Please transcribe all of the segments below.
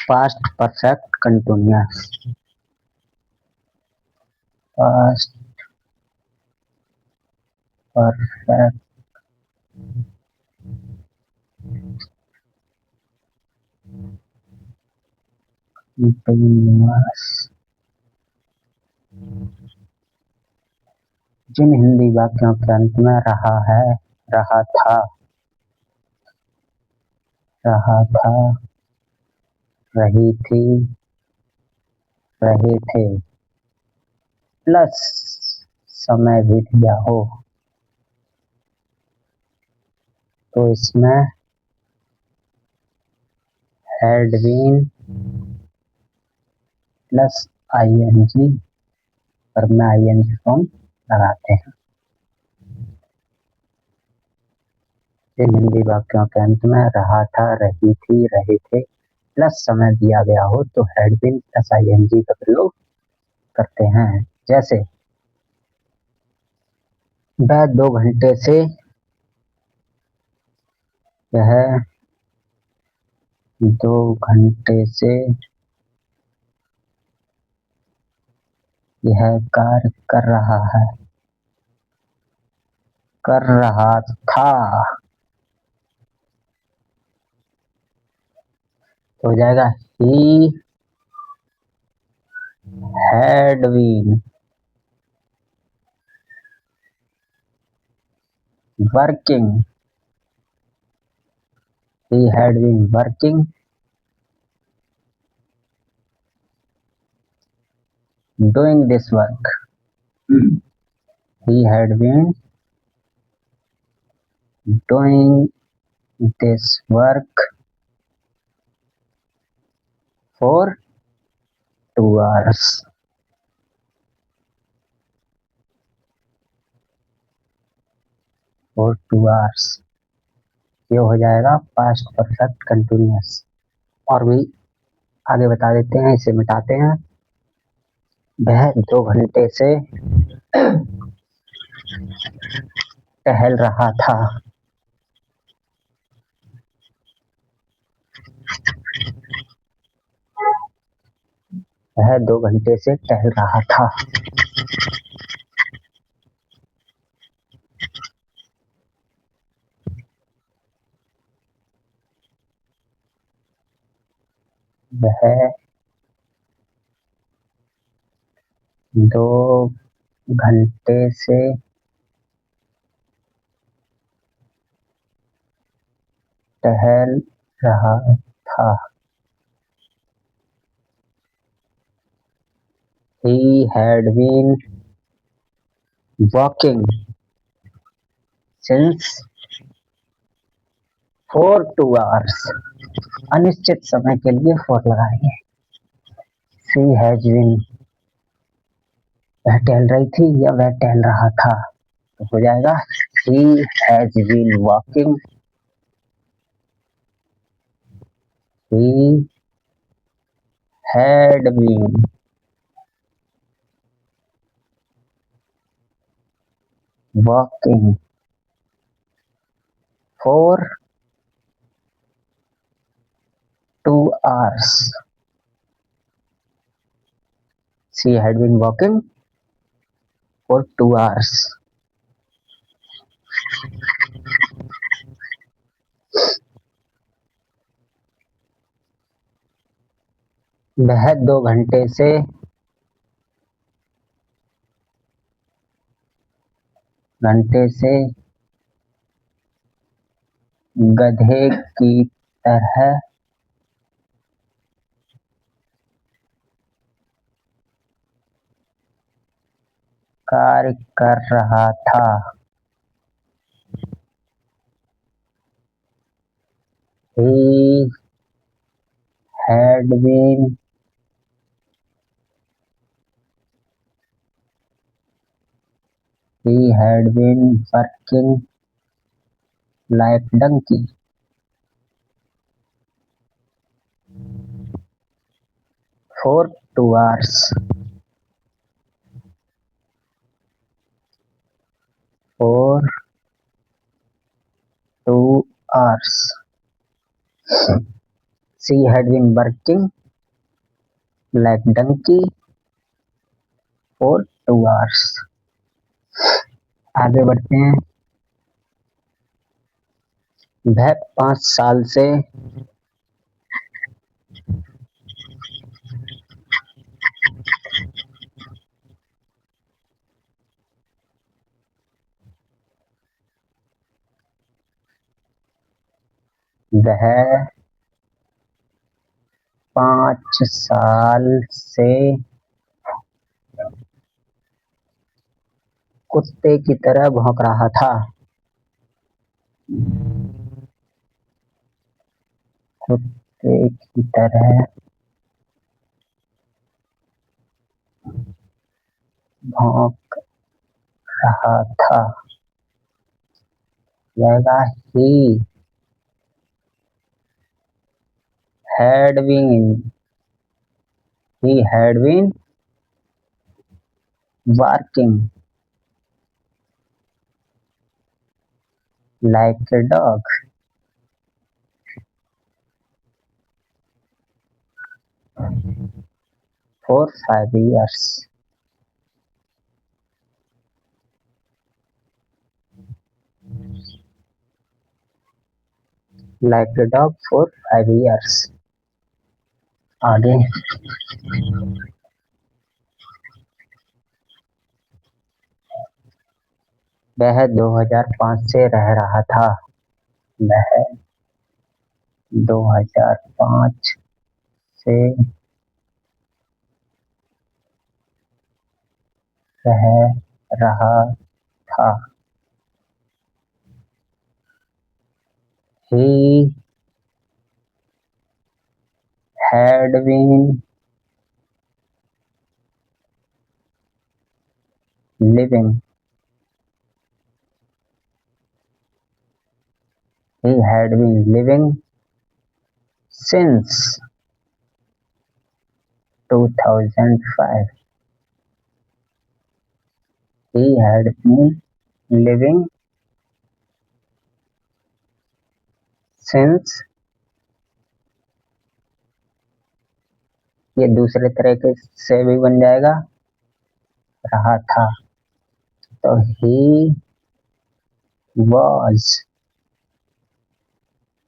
Past perfect continuous. Past perfect continuous। जिन हिंदी वाक्यों के अंत में रहा है, रहा था, रही थी, रहे थे, प्लस समय भी दिया हो, तो इसमें हैड बीन प्लस आईएनजी और में आईएनजी फॉर्म लगाते हैं। जिन हिंदी वाक्यों के अंत में रहा था, रही थी, रहे थे, प्लस समय दिया गया हो तो हैड बीन प्लस आईएनजी का प्रयोग करते हैं। जैसे वह 2 घंटे से, यह 2 घंटे से यह कार्य कर रहा है, कर रहा था, तो हो जाएगा he had been working, he had been working doing this work, he had been doing this work for 2 hours, for 2 hours। ये हो जाएगा पास्ट परफेक्ट कंटिन्यूअस। और भी आगे बता देते हैं, इसे मिटाते हैं। वह 2 घंटे से टहल रहा था, वह 2 घंटे से टहल रहा था। वह 2 घंटे से टहल रहा था। He had been walking since for 2 hours। अनिश्चित समय के लिए for लगाएंगे। She has been, वह टहल रही थी या वह टहल रहा था, तो हो जाएगा he has been walking, he had been walking for 2 hours। She had been walking for 2 hours। वह 2 घंटे से गधे की तरह कार्य कर रहा था। He had been working like donkey for 2 hours। For 2 hours। She had been working like donkey for 2 hours। आगे बढ़ते हैं। वह 5 साल से वह 5 साल से कुत्ते की तरह भौंक रहा था। कुत्ते की तरह भौंक रहा था। जाएगा ही had been he had been barking like a dog for 5 years। like a dog for 5 years। आगे। वह 2005 से रह रहा था। वह 2005 से रह रहा था। He had been living since 2005। He had been living since, ये दूसरे तरीके से भी बन जाएगा, रहा था। तो he was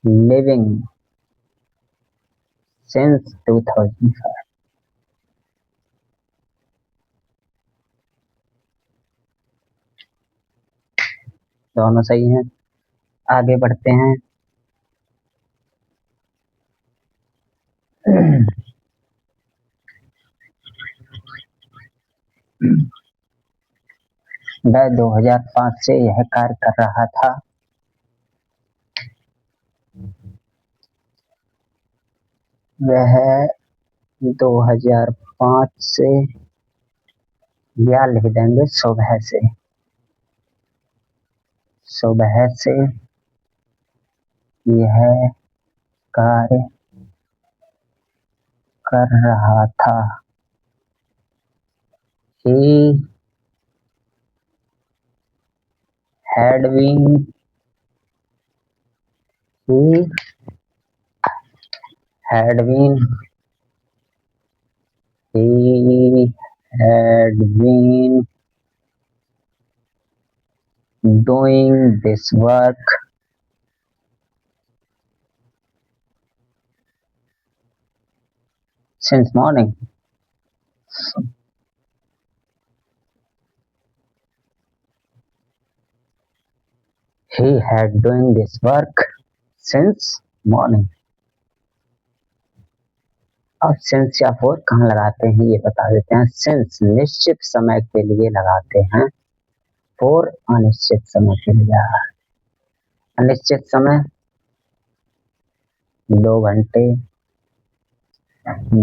living since 2005। दोनों सही हैं। आगे बढ़ते हैं। वह 2005 से यह कार्य कर रहा था। वह 2005 से, या लिख देंगे सुबह से, सुबह से यह कार्य कर रहा था। He had been he had been he had been doing this work since morning। He had doing this work since morning। अब since या for कहाँ लगाते हैं ये बता देते हैं। since निश्चित समय के लिए लगाते हैं, for अनिश्चित समय के लिए। अनिश्चित समय 2 घंटे,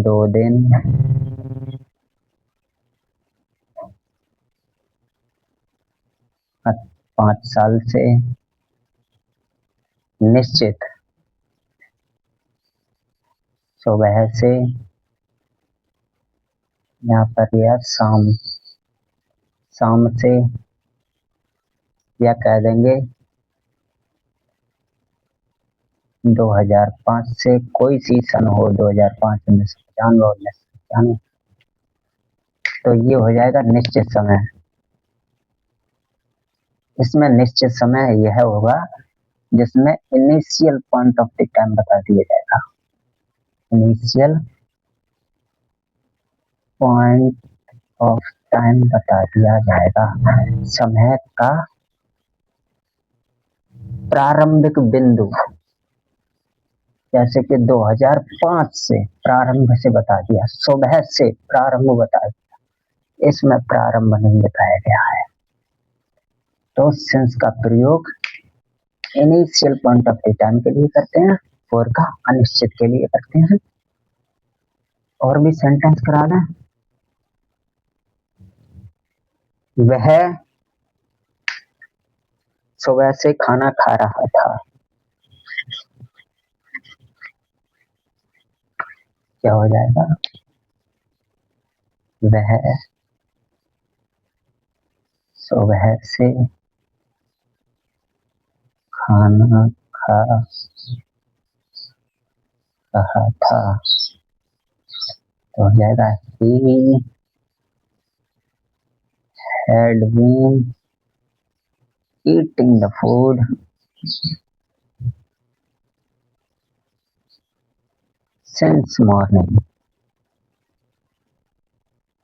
2 दिन, 5 साल से। निश्चित सुबह से, यहाँ पर यह शाम, शाम से, या कह देंगे 2005 से कोई सीजन हो 2005, 1995 और 1995, तो ये हो जाएगा निश्चित समय। इसमें निश्चित समय यह होगा जिसमें initial point of the time बता दिया जाएगा। इनिशियल पॉइंट ऑफ टाइम बता दिया जाएगा, समय का प्रारंभिक बिंदु, जैसे कि 2005 से प्रारंभ से बता दिया, सुबह से प्रारंभ बता दिया, इसमें प्रारंभ नहीं बताया गया है। तो सिंस का प्रयोग initial point of the time के लिए करते हैं, फॉर का अनिश्चित के लिए करते हैं। और भी सेंटेंस करा दें। वह सुबह से खाना खा रहा था। क्या हो जाएगा? वह सुबह से खाना खा रहा था, तो हो जाएगा he had been eating the food since morning.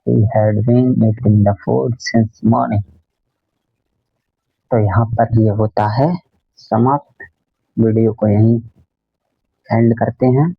He had been eating the food since morning. तो यहाँ पर ये होता है समाप्त। वीडियो को यहीं एंड करते हैं।